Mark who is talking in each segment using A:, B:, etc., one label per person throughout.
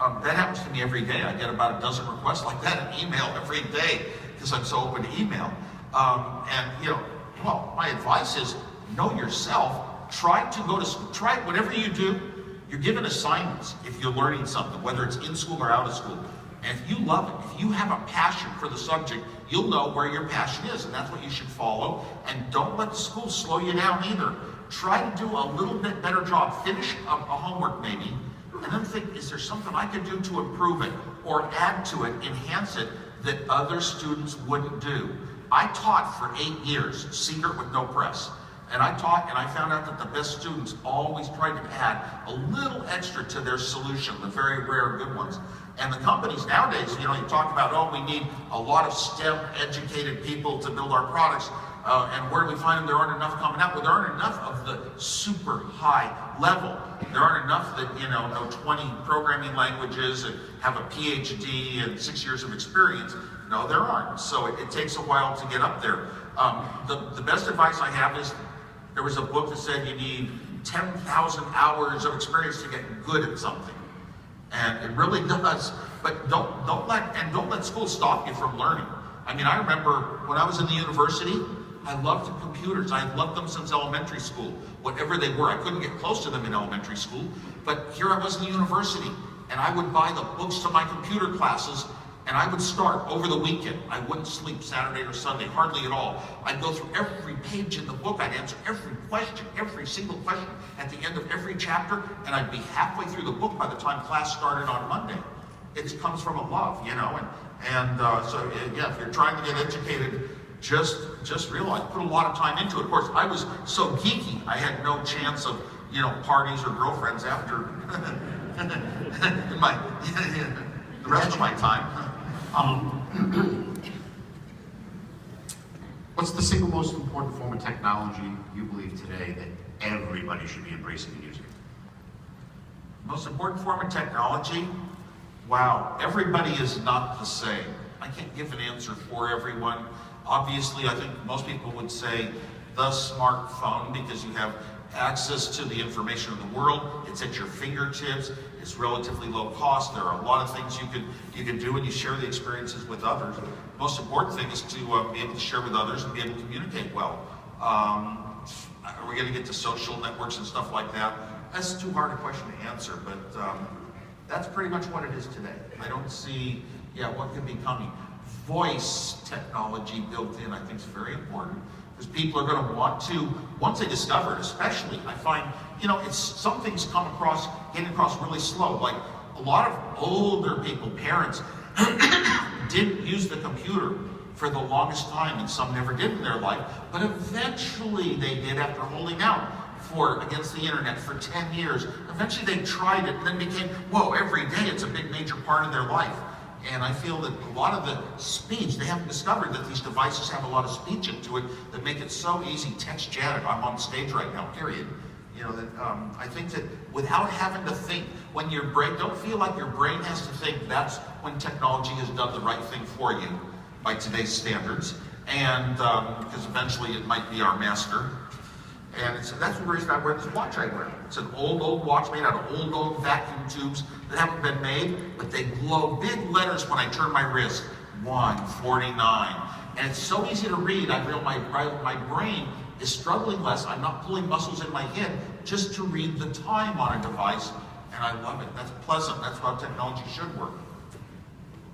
A: That happens to me every day. I get about a dozen requests like that in email every day because I'm so open to email. And well, my advice is know yourself. Try to go to school. Try whatever you do. You're given assignments if you're learning something, whether it's in school or out of school. And if you love it, if you have a passion for the subject, you'll know where your passion is, and that's what you should follow. And don't let the school slow you down either. Try to do a little bit better job. Finish a homework maybe, and then think, is there something I could do to improve it or add to it, enhance it, that other students wouldn't do? I taught for 8 years, secret with no press. And I taught, and I found out that the best students always tried to add a little extra to their solution, the very rare good ones. And the companies nowadays, you talk about, oh, we need a lot of STEM educated people to build our products. And where do we find them? There aren't enough coming out. Well, there aren't enough of the super high level. There aren't enough that, know 20 programming languages and have a PhD and 6 years of experience. No, there aren't. So it takes a while to get up there. The best advice I have is, there was a book that said you need 10,000 hours of experience to get good at something. And it really does. But don't let school stop you from learning. I mean, I remember when I was in the university, I loved computers. I loved them since elementary school, whatever they were. I couldn't get close to them in elementary school, but here I was in the university, and I would buy the books to my computer classes, and I would start over the weekend. I wouldn't sleep Saturday or Sunday, hardly at all. I'd go through every page in the book. I'd answer every question, every single question at the end of every chapter, and I'd be halfway through the book by the time class started on Monday. It comes from a love, so yeah, if you're trying to get educated, just realize, put a lot of time into it. Of course, I was so geeky, I had no chance of, parties or girlfriends after the rest of my time.
B: What's the single most important form of technology you believe today that everybody should be embracing and using?
A: Most important form of technology? Wow, everybody is not the same. I can't give an answer for everyone. Obviously, I think most people would say the smartphone, because you have access to the information of the world. It's at your fingertips. It's relatively low cost. There are a lot of things you can do, and you share the experiences with others. The most important thing is to be able to share with others and be able to communicate well. We're going to get to social networks and stuff like that. That's too hard a question to answer, but that's pretty much what it is today. I don't see, what could be coming. Voice technology built in, I think, is very important. Because people are going to want to, once they discover it, especially, I find, some things getting across really slow. Like a lot of older people, parents, didn't use the computer for the longest time, and some never did in their life. But eventually they did after holding out against the internet for 10 years. Eventually they tried it and then became, whoa, every day it's a big major part of their life. And I feel that a lot of the speech, they haven't discovered that these devices have a lot of speech into it that make it so easy. Text Janet, I'm on stage right now, period. I think that without having to think, when your brain, don't feel like your brain has to think, that's when technology has done the right thing for you by today's standards. And because eventually it might be our master. And that's the reason I wear this watch I wear. It's an old watch made out of old vacuum tubes that haven't been made, but they glow big letters when I turn my wrist. 1:49. And it's so easy to read. I feel my brain is struggling less. I'm not pulling muscles in my head just to read the time on a device. And I love it. That's pleasant. That's how technology should work.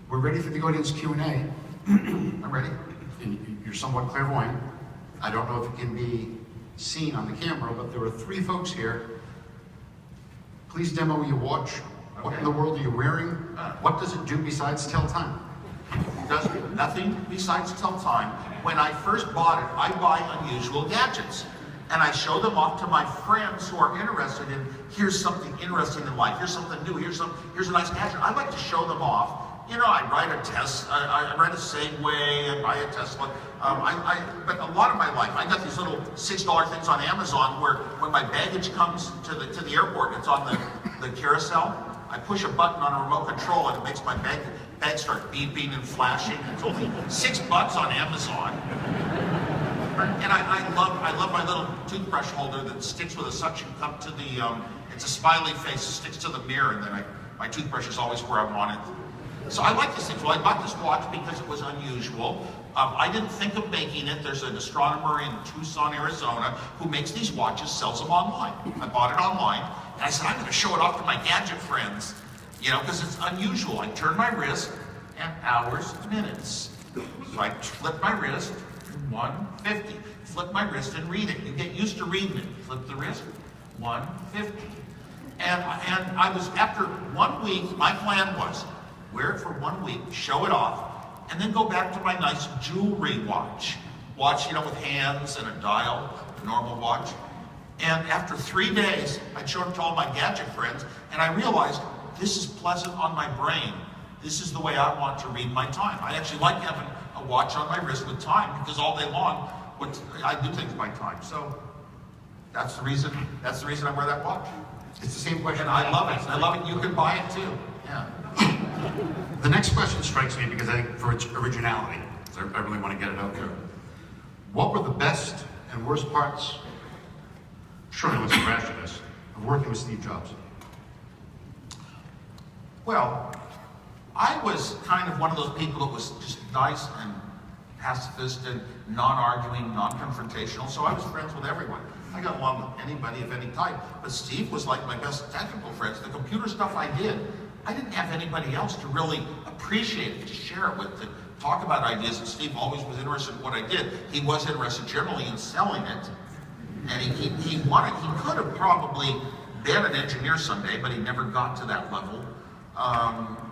B: We're ready for the audience Q&A.
A: I'm ready.
B: And you're somewhat clairvoyant. I don't know if it can be seen on the camera, but there are 3 folks here. Please demo your watch. Okay. What in the world are you wearing? What does it do besides tell time?
A: It does nothing besides tell time. When I first bought it, I buy unusual gadgets. And I show them off to my friends who are interested in, here's something interesting in life, here's something new, here's a nice gadget. I like to show them off. I ride a Tesla, I ride a Segway, I buy a Tesla. But a lot of my life, I got these little $6 things on Amazon where when my baggage comes to the airport, it's on the carousel. I push a button on a remote control and it makes my bag start beeping and flashing. It's only $6 on Amazon. And I love my little toothbrush holder that sticks with a suction cup to the, it's a smiley face, it sticks to the mirror, and then I My toothbrush is always where I want it. So I like this thing. So I bought this watch because it was unusual. I didn't think of making it. There's an astronomer in Tucson, Arizona, who makes these watches, sells them online. I bought it online, and I said, I'm going to show it off to my gadget friends, you know, because it's unusual. I turn my wrist, and hours, minutes. So I flip my wrist, 150. Flip my wrist and read it. You get used to reading it. Flip the wrist, 150. And I was, after 1 week, my plan was, wear it for 1 week, show it off, and then go back to my nice jewelry watch. Watch, you know, with hands and a dial, a normal watch. And after 3 days, I showed it to all my gadget friends, and I realized this is pleasant on my brain. This is the way I want to read my time. I actually like having a watch on my wrist with time, because all day long, I do things by time. So that's the reason I wear that watch.
B: It's the same question.
A: And I love it. I love it. You can buy it too. Yeah.
B: The next question strikes me because I think for its originality, so I really want to get it out there. What were the best and worst parts, surely with some rashness, of working with Steve Jobs?
A: Well, I was kind of one of those people that was just nice and pacifist and non-arguing, non-confrontational, so I was friends with everyone. I got along with anybody of any type, but Steve was like my best technical friends. The computer stuff I didn't have anybody else to really appreciate it, to share it with, to talk about ideas, and Steve always was interested in what I did. He was interested generally in selling it, and he could have probably been an engineer someday, but he never got to that level.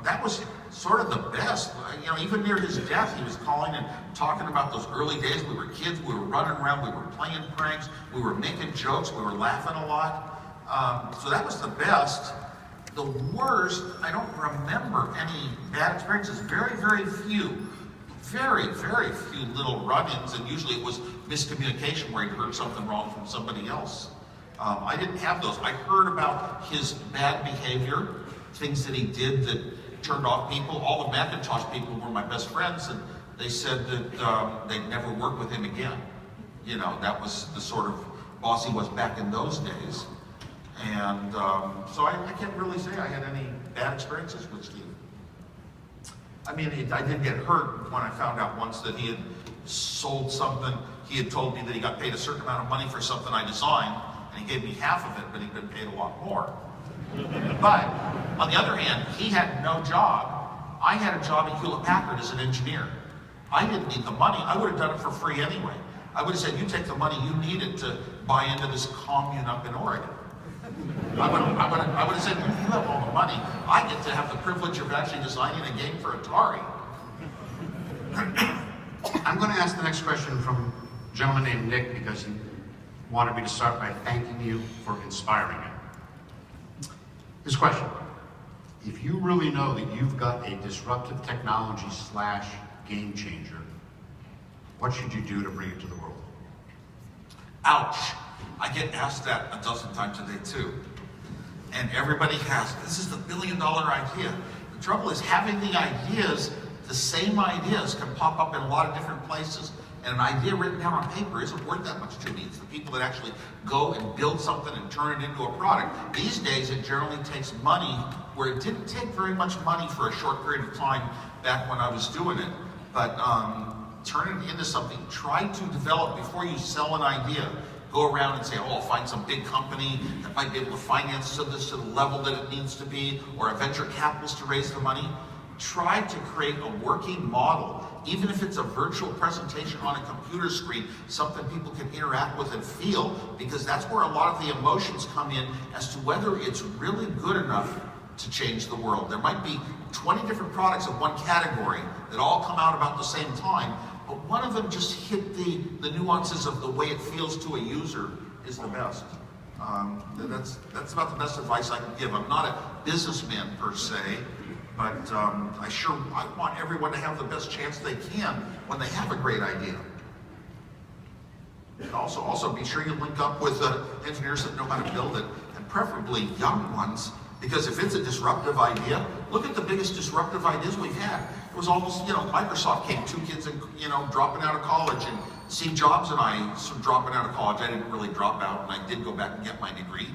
A: That was sort of the best. You know, even near his death, he was calling and talking about those early days. We were kids, we were running around, we were playing pranks, we were making jokes, we were laughing a lot. So that was the best. The worst, I don't remember any bad experiences. Very, very few. Very, very few little run-ins, and usually it was miscommunication where he'd heard something wrong from somebody else. I didn't have those. I heard about his bad behavior, things that he did that turned off people. All the Macintosh people were my best friends, and they said that they'd never work with him again. You know, that was the sort of boss he was back in those days. And so I can't really say I had any bad experiences with Steve. I mean, I did get hurt when I found out once that he had sold something. He had told me that he got paid a certain amount of money for something I designed, and he gave me half of it, but he'd been paid a lot more. But on the other hand, he had no job. I had a job at Hewlett-Packard as an engineer. I didn't need the money. I would have done it for free anyway. I would have said, you take the money you needed to buy into this commune up in Oregon. I would have said, you have all the money. I get to have the privilege of actually designing a game for Atari.
B: I'm going to ask the next question from a gentleman named Nick because he wanted me to start by thanking you for inspiring him. His question: if you really know that you've got a disruptive technology / game changer, what should you do to bring it to the world?
A: Ouch. I get asked that a dozen times a day too. And everybody has, this is the $1 billion idea. The trouble is having the ideas, the same ideas can pop up in a lot of different places. And an idea written down on paper isn't worth that much to me. It's the people that actually go and build something and turn it into a product. These days, it generally takes money, where it didn't take very much money for a short period of time back when I was doing it. But turn it into something. Try to develop before you sell an idea. Go around and say, oh, I'll find some big company that might be able to finance this to the level that it needs to be, or a venture capitalist to raise the money. Try to create a working model, even if it's a virtual presentation on a computer screen, something people can interact with and feel, because that's where a lot of the emotions come in as to whether it's really good enough to change the world. There might be 20 different products of one category that all come out about the same time, but one of them just hit the nuances of the way it feels to a user is the best. That's about the best advice I can give. I'm not a businessman per se, but I want everyone to have the best chance they can when they have a great idea. And also be sure you link up with engineers that know how to build it, and preferably young ones, because if it's a disruptive idea, look at the biggest disruptive ideas we've had. It was almost, Microsoft came, 2 kids, dropping out of college, and Steve Jobs and I, dropping out of college. I didn't really drop out, and I did go back and get my degree.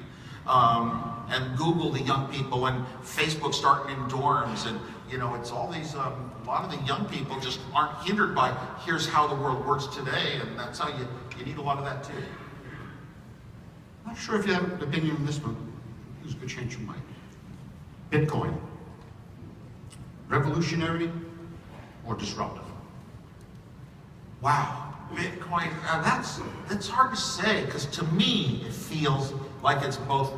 A: and Google the young people, and Facebook starting in dorms, and it's all these, a lot of the young people just aren't hindered by, here's how the world works today, and that's how you need a lot of that too.
B: Not sure if you have an opinion on this one. There's a good chance you might. Bitcoin. Revolutionary or disruptive?
A: Wow, Bitcoin, that's hard to say, because to me, it feels like it's both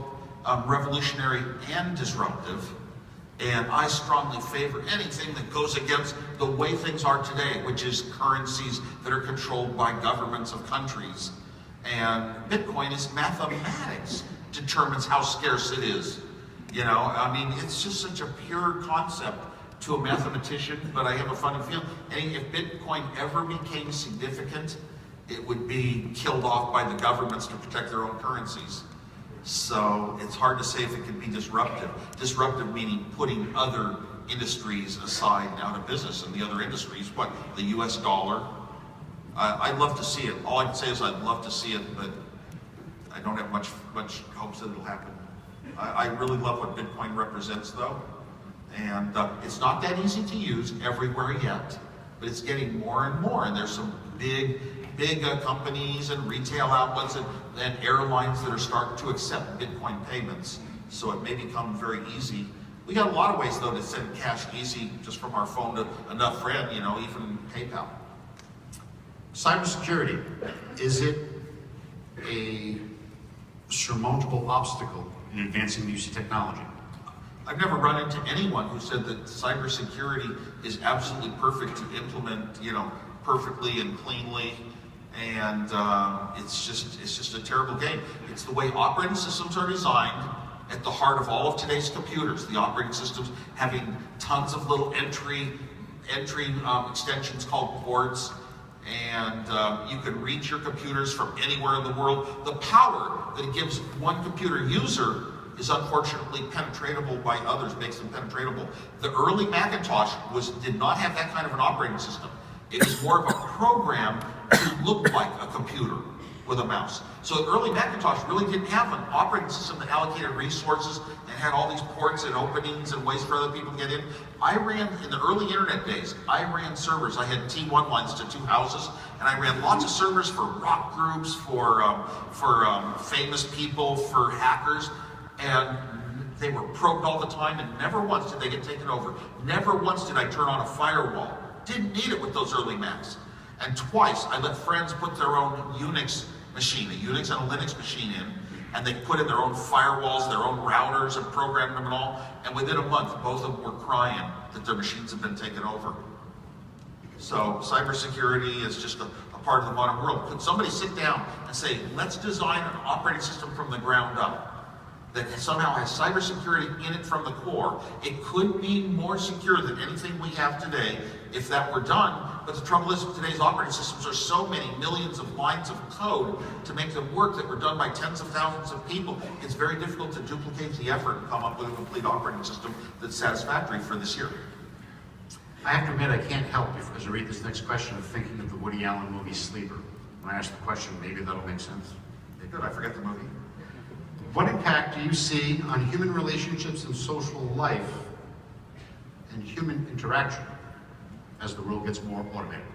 A: revolutionary and disruptive. And I strongly favor anything that goes against the way things are today, which is currencies that are controlled by governments of countries. And Bitcoin is mathematics, determines how scarce it is. It's just such a pure concept to a mathematician, but I have a funny feeling. And if Bitcoin ever became significant, it would be killed off by the governments to protect their own currencies. So it's hard to say if it could be disruptive. Disruptive meaning putting other industries aside and out of business, and the other industries, what? The US dollar. I'd love to see it. All I can say is I'd love to see it, but I don't have much hopes that it'll happen. I really love what Bitcoin represents, though. And it's not that easy to use everywhere yet, but it's getting more and more. And there's some big companies and retail outlets and airlines that are starting to accept Bitcoin payments. So it may become very easy. We got a lot of ways, though, to send cash easy just from our phone to enough friend, even PayPal.
B: Cybersecurity. Is it a surmountable obstacle in advancing the use of technology?
A: I've never run into anyone who said that cybersecurity is absolutely perfect to implement, perfectly and cleanly, and it's just a terrible game. It's the way operating systems are designed at the heart of all of today's computers. The operating systems having tons of little entry extensions called ports, and you can reach your computers from anywhere in the world. The power that it gives one computer user is unfortunately penetratable by others, makes them penetratable. The early Macintosh did not have that kind of an operating system. It was more of a program to look like a computer with a mouse. So the early Macintosh really didn't have an operating system that allocated resources and had all these ports and openings and ways for other people to get in. In the early internet days, I ran servers. I had T1 lines to 2 houses, and I ran lots of servers for rock groups, for famous people, for hackers. And they were probed all the time, and never once did they get taken over. Never once did I turn on a firewall. Didn't need it with those early Macs. And twice I let friends put their own Unix machine, a Unix and a Linux machine in, and they put in their own firewalls, their own routers, and programmed them and all. And within a month, both of them were crying that their machines had been taken over. So cybersecurity is just a part of the modern world. Could somebody sit down and say, let's design an operating system from the ground up that somehow has cybersecurity in it from the core? It could be more secure than anything we have today if that were done. But the trouble is, today's operating systems are so many millions of lines of code to make them work that were done by tens of thousands of people. It's very difficult to duplicate the effort and come up with a complete operating system that's satisfactory for this year.
B: I have to admit, I can't help, as I read this next question, of thinking of the Woody Allen movie Sleeper. When I ask the question, maybe that'll make sense.
A: Okay, good, I forget the movie.
B: What impact do you see on human relationships and social life and human interaction as the world gets more automated?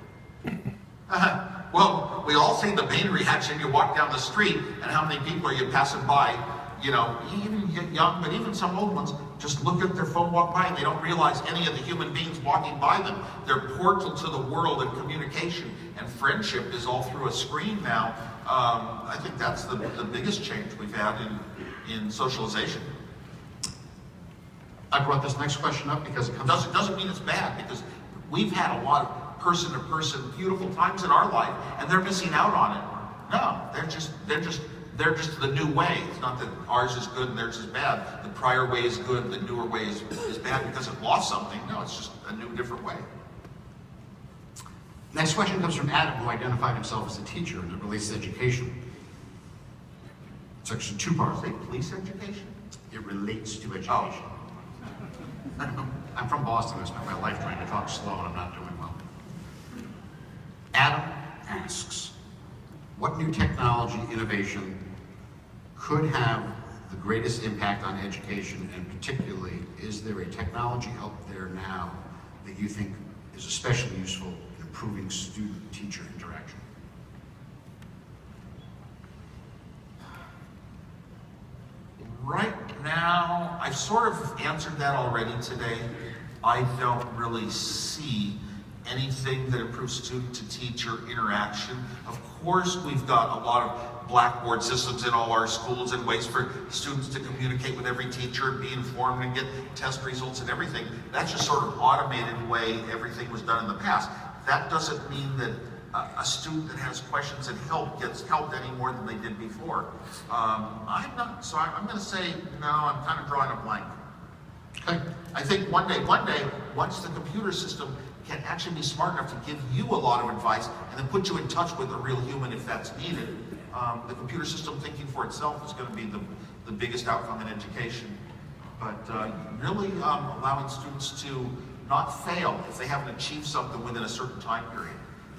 A: Well, we all see the main reaction. You walk down the street, and how many people are you passing by? Even young, but even some old ones, just look at their phone, walk by, and they don't realize any of the human beings walking by them. Their portal to the world and communication and friendship is all through a screen now. I think that's the biggest change we've had in socialization.
B: I brought this next question up because it
A: doesn't mean it's bad, because we've had a lot of person-to-person beautiful times in our life, and they're missing out on it. No, they're just the new way. It's not that ours is good and theirs is bad. The prior way is good, the newer way is bad because it lost something. No, it's just a new, different way.
B: Next question comes from Adam, who identified himself as a teacher, and it relates to education. It's actually 2 parts.
A: Say police education?
B: It relates to education.
A: Oh.
B: I'm from Boston. I spent my life trying to talk slow, and I'm not doing well. Adam asks, what new technology innovation could have the greatest impact on education, and particularly, is there a technology out there now that you think is especially useful in improving student-teacher interaction?
A: Right now, I've sort of answered that already today. I don't really see anything that improves student-to-teacher interaction. Of course, we've got a lot of Blackboard systems in all our schools and ways for students to communicate with every teacher, be informed, and get test results and everything. That's just sort of automated way everything was done in the past. That doesn't mean that a student that has questions and help gets helped any more than they did before. I'm going to say, no, I'm kind of drawing a blank.
B: Okay.
A: I think one day, once the computer system can actually be smart enough to give you a lot of advice and then put you in touch with a real human if that's needed, the computer system thinking for itself is going to be the biggest outcome in education. But really allowing students to not fail if they haven't achieved something within a certain time period.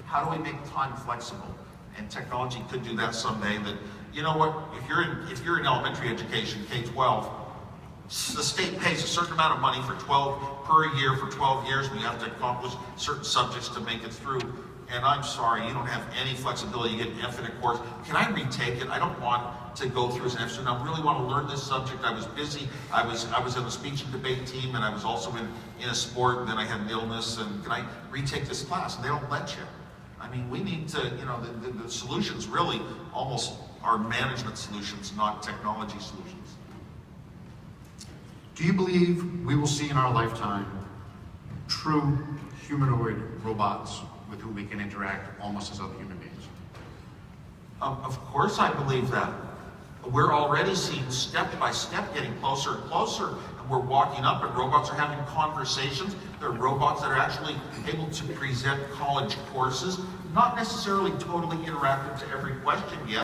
A: How do we make time flexible? And technology could do that someday. That, you know what, if you're in elementary education, K-12, the state pays a certain amount of money per year for 12 years, and you have to accomplish certain subjects to make it through. And I'm sorry, you don't have any flexibility. You get an F in a course. Can I retake it? I don't want to go through as an F student. I really want to learn this subject. I was busy. I was in the speech and debate team, and I was also in a sport, and then I had an illness, and can I retake this class? And they don't let you. I mean, we need to, the solutions really almost are management solutions, not technology solutions.
B: Do you believe we will see in our lifetime true humanoid robots with whom we can interact almost as other human beings?
A: Of course I believe that. We're already seeing step by step getting closer and closer, and we're walking up and robots are having conversations. There are robots that are actually able to present college courses, not necessarily totally interactive to every question yet.